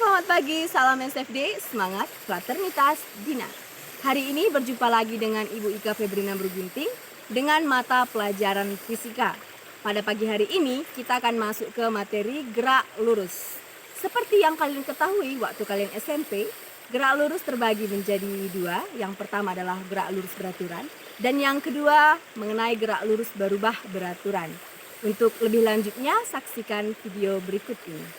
selamat pagi, salam SFD, semangat fraternitas Dina. Hari ini berjumpa lagi dengan Ibu Ika Febrina Bruginting dengan mata pelajaran fisika. Pada pagi hari ini kita akan masuk ke materi gerak lurus. Seperti yang kalian ketahui waktu kalian SMP, gerak lurus terbagi menjadi dua. Yang pertama adalah gerak lurus beraturan dan yang kedua mengenai gerak lurus berubah beraturan. Untuk lebih lanjutnya saksikan video berikut ini.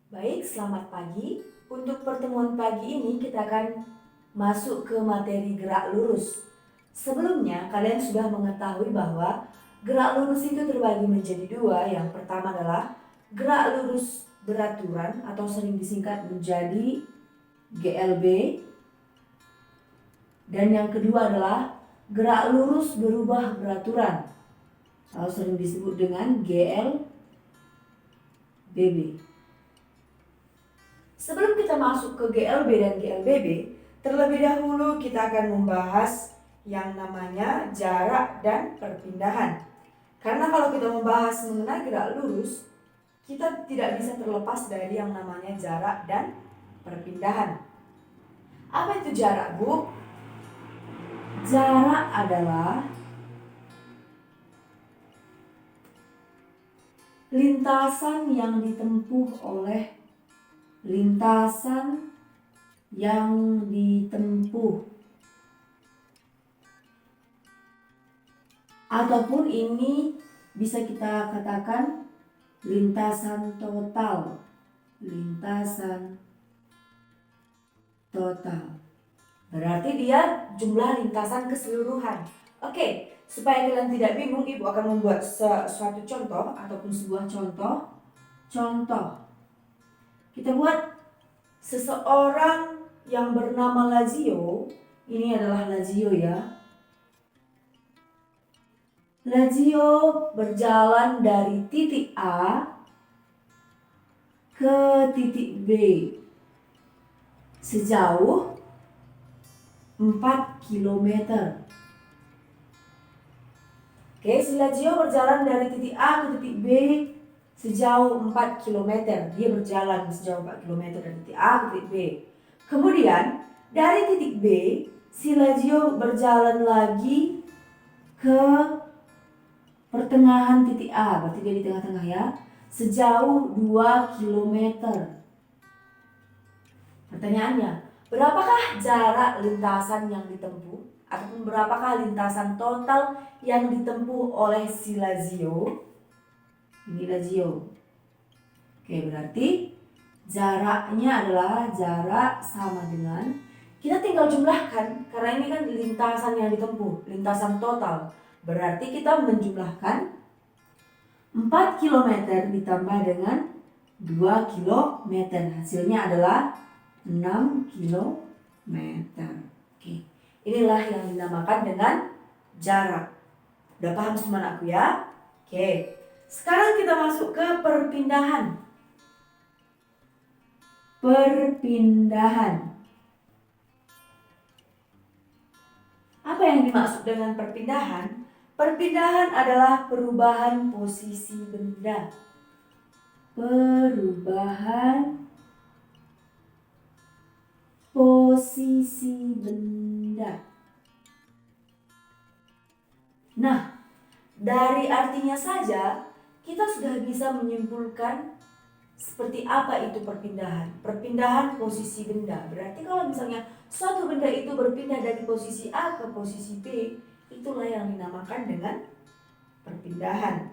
Baik, selamat pagi. Untuk pertemuan pagi ini kita akan masuk ke materi gerak lurus. Sebelumnya kalian sudah mengetahui bahwa gerak lurus itu terbagi menjadi dua. Yang pertama adalah gerak lurus beraturan atau sering disingkat menjadi GLB. Dan yang kedua adalah gerak lurus berubah beraturan atau sering disebut dengan GLBB. Sebelum kita masuk ke GLB dan GLBB, terlebih dahulu kita akan membahas yang namanya jarak dan perpindahan. Karena kalau kita membahas mengenai gerak lurus, kita tidak bisa terlepas dari yang namanya jarak dan perpindahan. Apa itu jarak, Bu? Jarak adalah lintasan yang ditempuh ataupun ini bisa kita katakan lintasan total. Berarti dia jumlah lintasan keseluruhan. Oke, supaya kalian tidak bingung, Ibu akan membuat suatu contoh ataupun sebuah contoh. Kita buat seseorang yang bernama Lazio. Ini adalah Lazio ya. Lazio berjalan dari titik A ke titik B sejauh 4 km. Oke, si Lazio berjalan dari titik A ke titik B sejauh 4 km. Dia berjalan sejauh 4 km dari titik A ke titik B. Kemudian dari titik B, si Lazio berjalan lagi ke pertengahan titik A. Berarti dia di tengah-tengah ya. Sejauh 2 km. Pertanyaannya, berapakah jarak lintasan yang ditempuh? Ataupun berapakah lintasan total yang ditempuh oleh si Lazio? Ini Lazio. Oke, berarti jaraknya adalah jarak sama dengan, kita tinggal jumlahkan karena ini kan lintasan yang ditempuh, lintasan total. Berarti kita menjumlahkan 4 km ditambah dengan 2 km. Hasilnya adalah 6 km. Oke, inilah yang dinamakan dengan jarak. Udah paham semua aku ya? Oke. Sekarang kita masuk ke perpindahan. Apa yang dimaksud dengan perpindahan? Perpindahan adalah perubahan posisi benda. Nah, dari artinya saja kita sudah bisa menyimpulkan seperti apa itu perpindahan. Perpindahan posisi benda. Berarti kalau misalnya suatu benda itu berpindah dari posisi A ke posisi B, itulah yang dinamakan dengan perpindahan.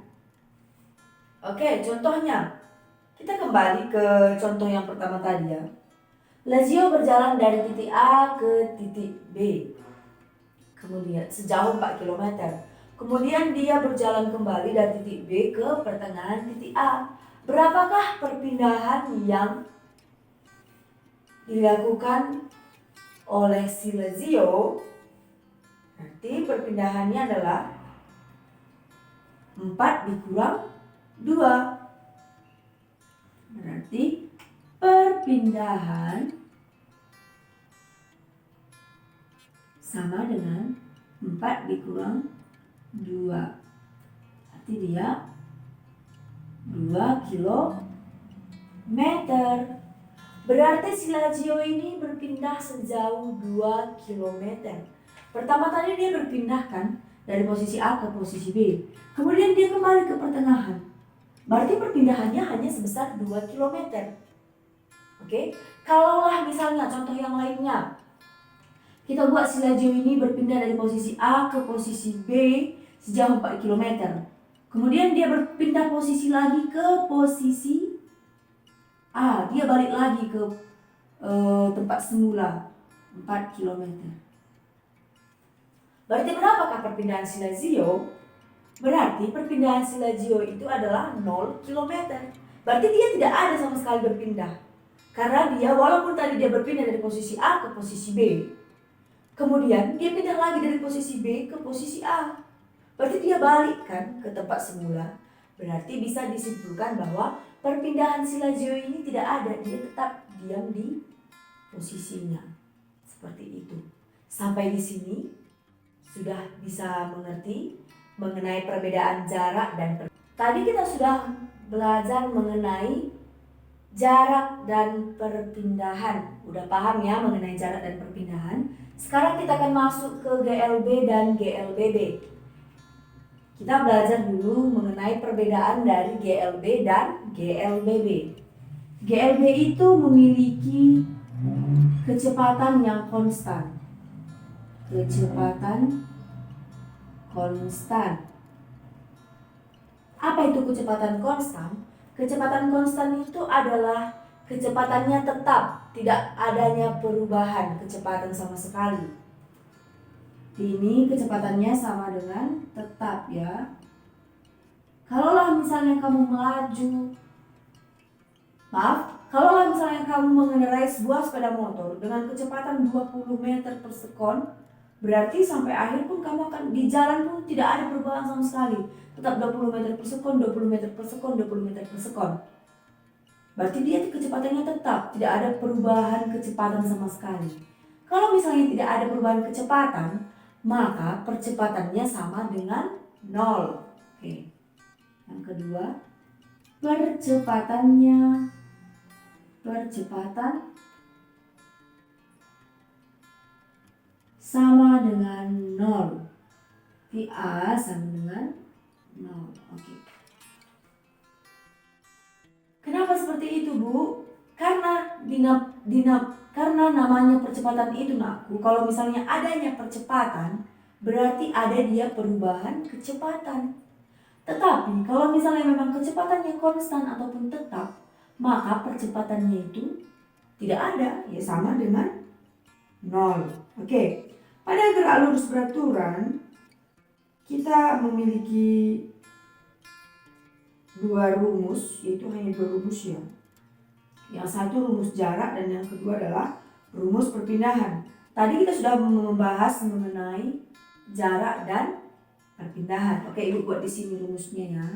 Oke, contohnya. Kita kembali ke contoh yang pertama tadi ya. Lazio berjalan dari titik A ke titik B. Kemudian sejauh 4 km. Kemudian dia berjalan kembali dari titik B ke pertengahan titik A. Berapakah perpindahan yang dilakukan oleh si Lazio? Berarti perpindahannya adalah 4 dikurang 2. Berarti perpindahan sama dengan 4 dikurang 2. Berarti dia 2 km. meter. Berarti si Lazio ini berpindah sejauh 2 kilometer. Pertama tadi dia berpindah kan dari posisi A ke posisi B. Kemudian dia kembali ke pertengahan. Berarti perpindahannya hanya sebesar 2 kilometer. Oke, kalaulah misalnya contoh yang lainnya, kita buat si Lazio ini berpindah dari posisi A ke posisi B sejauh 4 kilometer. Kemudian dia berpindah posisi lagi ke posisi A, dia balik lagi ke tempat semula 4 kilometer. Berarti berapakah perpindahan si Lazio? Berarti perpindahan si Lazio itu adalah 0 kilometer. Berarti dia tidak ada sama sekali berpindah. Karena dia walaupun tadi dia berpindah dari posisi A ke posisi B, kemudian dia pindah lagi dari posisi B ke posisi A. Berarti dia balik kan ke tempat semula. Berarti bisa disimpulkan bahwa perpindahan si Lazio ini tidak ada. Dia tetap diam di posisinya. Seperti itu. Sampai di sini sudah bisa mengerti mengenai perbedaan jarak dan tadi kita sudah belajar mengenai jarak dan perpindahan. Udah paham ya mengenai jarak dan perpindahan? Sekarang kita akan masuk ke GLB dan GLBB. Kita belajar dulu mengenai perbedaan dari GLB dan GLBB. GLB itu memiliki kecepatan yang konstan. Kecepatan konstan. Apa itu kecepatan konstan? Kecepatan konstan itu adalah kecepatannya tetap, tidak adanya perubahan kecepatan sama sekali. Ini kecepatannya sama dengan tetap ya. Kalaulah misalnya kamu mengendarai sebuah sepeda motor dengan kecepatan 20 meter per sekon, berarti sampai akhir pun kamu akan di jalan pun tidak ada perubahan sama sekali. Tetap 20 meter per sekon, 20 meter per sekon, 20 meter per sekon. Berarti dia kecepatannya tetap, tidak ada perubahan kecepatan sama sekali. Kalau misalnya tidak ada perubahan kecepatan, maka percepatannya sama dengan 0. Oke. Yang kedua, percepatan sama dengan 0. VA sama dengan 0. Oke. Kenapa seperti itu, Bu? Karena karena namanya percepatan itu, Nakku. Kalau misalnya adanya percepatan, berarti ada dia perubahan kecepatan. Tetapi kalau misalnya memang kecepatannya konstan ataupun tetap, maka percepatannya itu tidak ada, ya sama dengan 0. Oke. Pada gerak lurus beraturan, kita memiliki dua rumus, yaitu hanya dua rumus ya. Yang satu rumus jarak dan yang kedua adalah rumus perpindahan. Tadi kita sudah membahas mengenai jarak dan perpindahan. Oke, Ibu buat di sini rumusnya ya.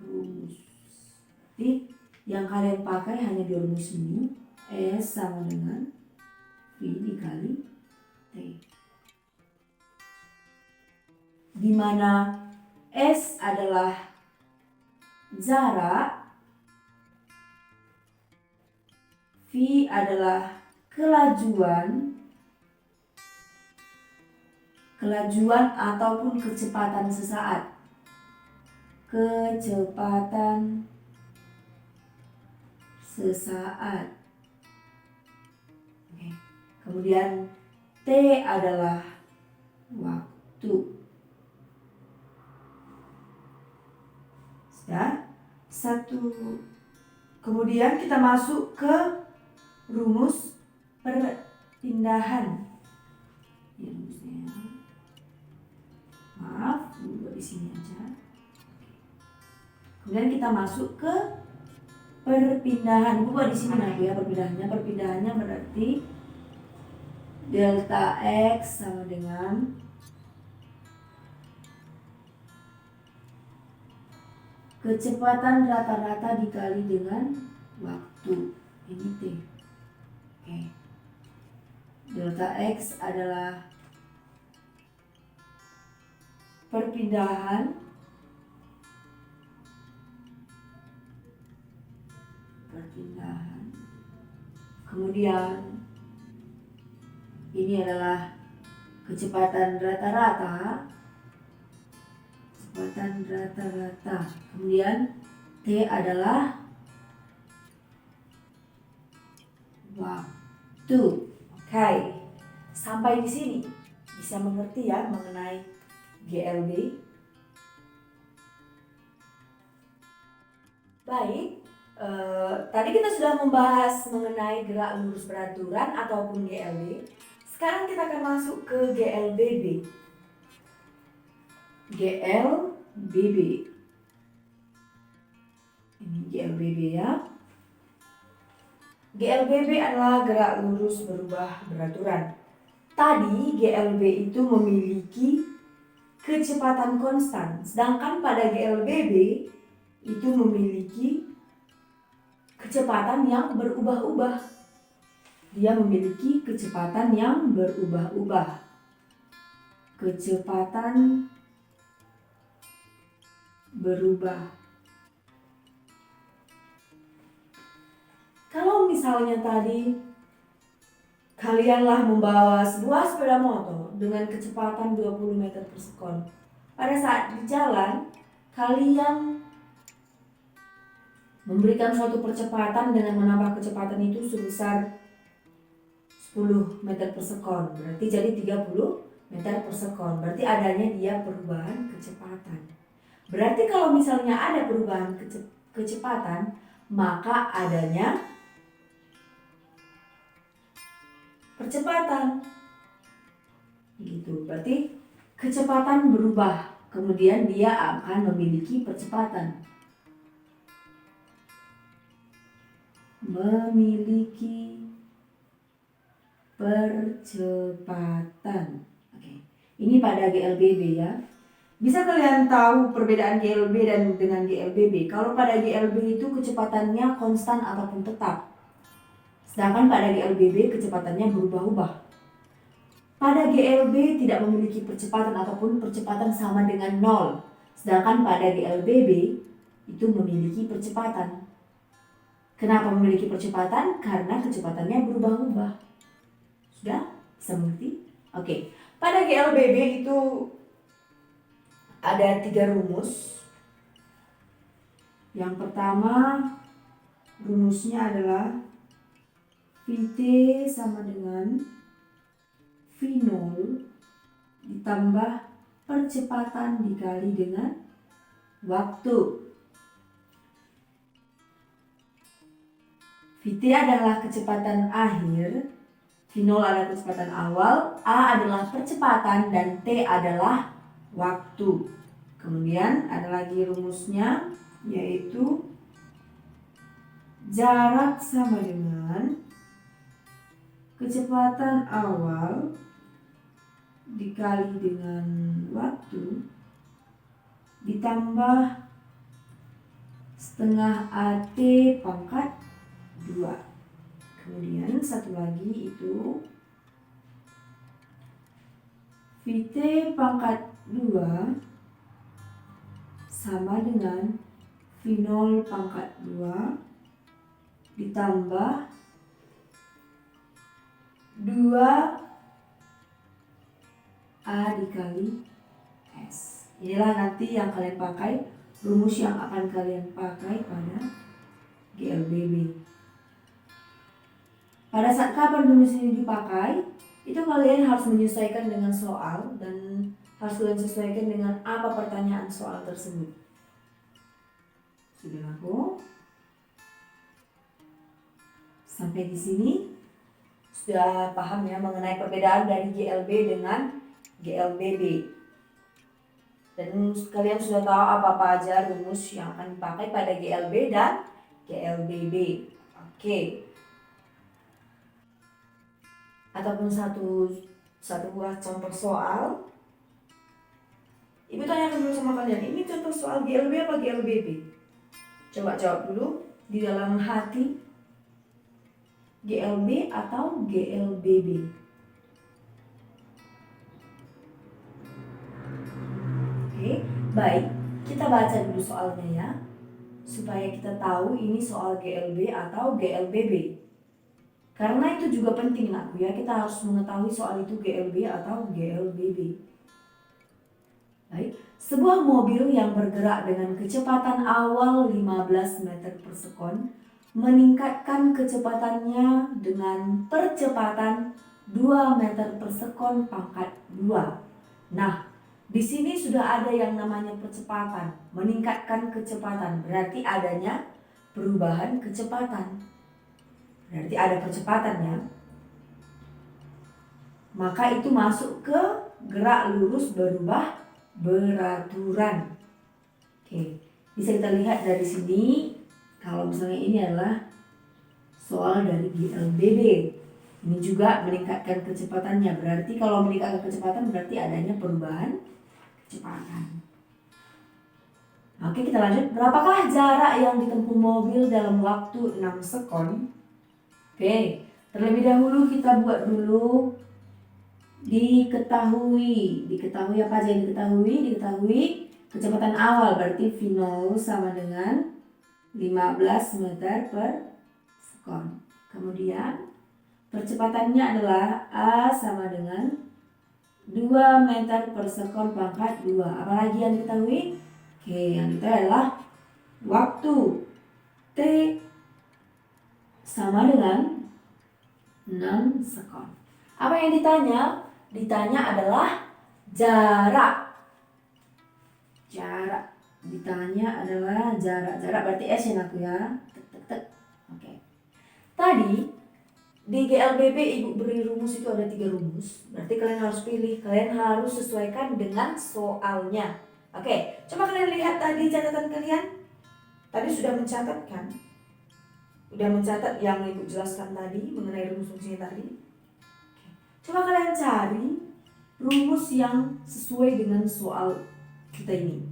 Rumus. Jadi yang kalian pakai hanya dua rumus ini. S sama dengan V dikali T. Di mana S adalah jarak, V adalah kelajuan ataupun kecepatan sesaat. Kecepatan sesaat. Oke. Kemudian T adalah waktu. Sudah? Satu. Kemudian kita masuk ke rumus perpindahan. Ini rumusnya. Maaf, buat di sini aja. Kemudian kita masuk ke perpindahan. Buat di sini nanti ya perpindahannya. Perpindahannya berarti delta X sama dengan kecepatan rata-rata dikali dengan waktu. Ini T. Oke. Delta X adalah perpindahan perpindahan. Kemudian ini adalah kecepatan rata-rata. Kecepatan rata-rata. Kemudian T adalah waktu. Oke. Sampai di sini bisa mengerti ya mengenai GLB. Baik, tadi kita sudah membahas mengenai gerak lurus beraturan ataupun GLB. Sekarang kita akan masuk ke GLBB. GLBB. Ini GLBB ya. GLBB adalah gerak lurus berubah beraturan. Tadi GLB itu memiliki kecepatan konstan, sedangkan pada GLBB itu memiliki kecepatan yang berubah-ubah. Dia memiliki kecepatan yang berubah-ubah. Kecepatan berubah. Kalau misalnya tadi kalianlah membawa sebuah sepeda motor dengan kecepatan 20 meter per sekon. Pada saat di jalan, kalian memberikan suatu percepatan dengan menambah kecepatan itu sebesar 10 meter per sekon. Berarti jadi 30 meter per sekon. Berarti adanya dia perubahan kecepatan. Berarti kalau misalnya ada perubahan kecepatan, maka adanya percepatan. Gitu. Berarti kecepatan berubah, kemudian dia akan memiliki percepatan. Memiliki percepatan. Oke. Ini pada GLBB ya. Bisa kalian tahu perbedaan GLB dan dengan GLBB? Kalau pada GLB itu kecepatannya konstan ataupun tetap. Sedangkan pada GLBB kecepatannya berubah-ubah. Pada GLB tidak memiliki percepatan ataupun percepatan sama dengan 0. Sedangkan pada GLBB itu memiliki percepatan. Kenapa memiliki percepatan? Karena kecepatannya berubah-ubah. Sudah? Bisa mengerti? Oke. Pada GLBB itu ada 3 rumus. Yang pertama rumusnya adalah Vt sama dengan V0 ditambah percepatan dikali dengan waktu. Vt adalah kecepatan akhir, V0 adalah kecepatan awal, A adalah percepatan, dan T adalah waktu. Kemudian ada lagi rumusnya, yaitu jarak sama dengan kecepatan awal dikali dengan waktu ditambah setengah AT pangkat 2. Kemudian satu lagi itu Vt pangkat 2 sama dengan V0 pangkat 2 ditambah 2A dikali S. Inilah nanti yang kalian pakai, rumus yang akan kalian pakai pada GLBB. Pada saat kapan rumus ini dipakai, itu kalian harus menyesuaikan dengan soal dan harus kalian sesuaikan dengan apa pertanyaan soal tersebut. Sudah aku? Sampai di sini sudah paham ya mengenai perbedaan dari GLB dengan GLBB. Dan kalian sudah tahu apa aja rumus yang akan dipakai pada GLB dan GLBB. Oke. Ataupun satu buah contoh soal. Ibu tanyakan dulu sama kalian, ini contoh soal GLB apa GLBB? Coba jawab dulu di dalam hati. GLB atau GLBB? Oke, baik. Kita baca dulu soalnya ya. supaya kita tahu ini soal GLB atau GLBB. Karena itu juga penting anakku ya, kita harus mengetahui soal itu GLB atau GLBB. Baik, sebuah mobil yang bergerak dengan kecepatan awal 15 meter per sekon meningkatkan kecepatannya dengan percepatan 2 meter per sekon pangkat 2. Nah, di sini sudah ada yang namanya percepatan, meningkatkan kecepatan, berarti adanya perubahan kecepatan. Berarti ada percepatannya. Maka itu masuk ke gerak lurus berubah beraturan. Oke, bisa kita lihat dari sini. Kalau misalnya ini adalah soal dari GLBB. Ini juga meningkatkan kecepatannya. Berarti kalau meningkatkan kecepatan berarti adanya perubahan kecepatan. Oke, kita lanjut. Berapakah jarak yang ditempuh mobil dalam waktu 6 sekon? Oke, terlebih dahulu kita buat dulu diketahui apa aja yang diketahui kecepatan awal berarti V0 sama dengan 15 meter per sekon. Kemudian percepatannya adalah A sama dengan 2 meter per sekon pangkat 2. Apalagi yang diketahui? Oke, yang diketahui adalah waktu T sama dengan 6 sekon. Apa yang ditanya? Ditanya adalah jarak. Ditanya adalah jarak. Jarak berarti S ya aku ya. Oke. Tadi di GLBB ibu beri rumus itu ada 3 rumus. Berarti kalian harus pilih. Kalian harus sesuaikan dengan soalnya. Oke. Coba kalian lihat tadi catatan kalian. Tadi sudah mencatat kan? Udah mencatat yang ibu jelaskan tadi mengenai rumus-rumusnya tadi. Coba kalian cari rumus yang sesuai dengan soal kita ini.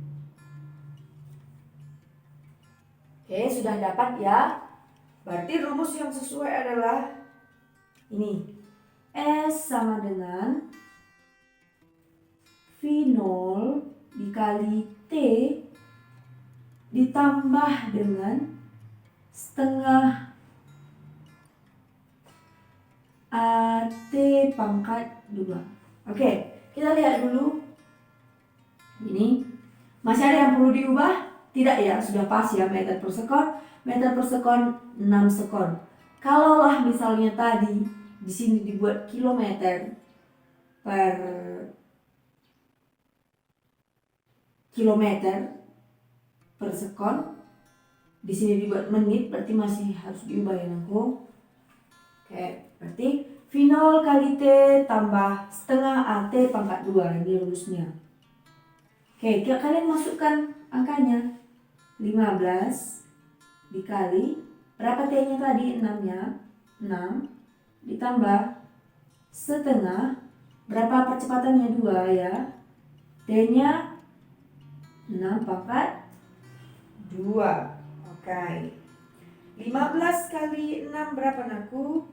Oke, sudah dapat ya. Berarti rumus yang sesuai adalah ini. S sama dengan V0 dikali T ditambah dengan setengah AT pangkat 2. Oke, kita lihat dulu. Ini masih ada yang perlu diubah? Tidak ya, sudah pas ya meter per sekon. Meter per sekon 6 sekon. Kalaulah misalnya tadi di sini dibuat kilometer per sekon, di sini dibuat menit, berarti masih harus diubah ya aku. Oke, berarti V0 kali T tambah setengah AT pangkat 2. Ini rumusnya. Oke, kalian masukkan angkanya. 15 dikali, berapa T-nya tadi? 6-nya. 6 ditambah setengah, berapa percepatannya? 2 ya. T-nya 6 pangkat 2. Oke. 15 kali 6 berapa naku?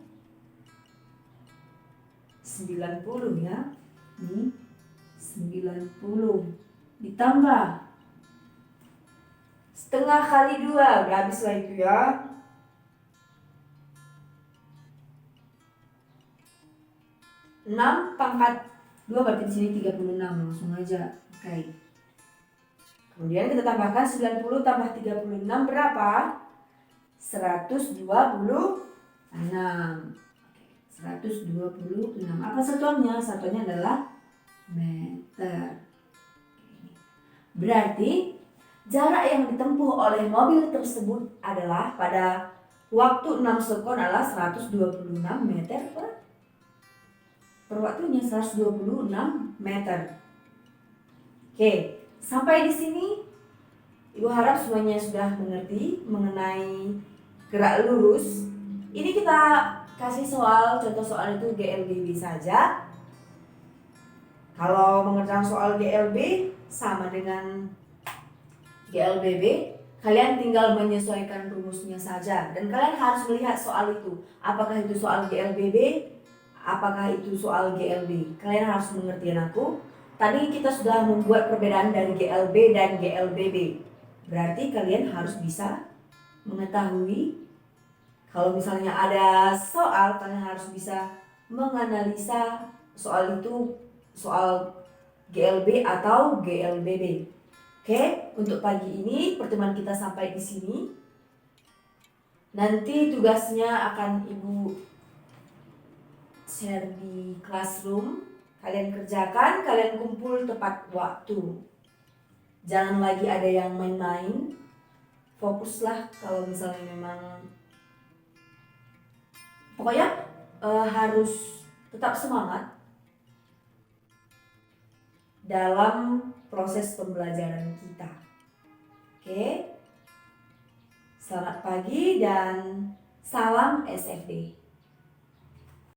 90 ya. Ini 90 ditambah setengah kali 2, udah habis lah itu ya. 6 pangkat 2 berarti di sini 36, langsung aja. Oke. Kemudian kita tambahkan 90 tambah 36 berapa? 126. 126. Apa satuannya? Satuannya adalah meter. Berarti jarak yang ditempuh oleh mobil tersebut adalah pada waktu 6 sekon adalah 126 meter per waktunya, 126 meter. Oke, sampai di sini Ibu harap semuanya sudah mengerti mengenai gerak lurus. Ini kita kasih contoh soal itu GLBB saja. Kalau mengerjakan soal GLB sama dengan GLBB, kalian tinggal menyesuaikan rumusnya saja. Dan kalian harus melihat soal itu. Apakah itu soal GLBB, apakah itu soal GLB. Kalian harus mengerti aku. Tadi kita sudah membuat perbedaan dari GLB dan GLBB. Berarti kalian harus bisa mengetahui, kalau misalnya ada soal, kalian harus bisa menganalisa soal itu, soal GLB atau GLBB. Oke, untuk pagi ini pertemuan kita sampai di sini. Nanti tugasnya akan Ibu share di classroom. Kalian kerjakan, kalian kumpul tepat waktu. Jangan lagi ada yang main-main. Fokuslah kalau misalnya memang, pokoknya harus tetap semangat dalam proses pembelajaran kita. Oke, selamat pagi dan salam SFD.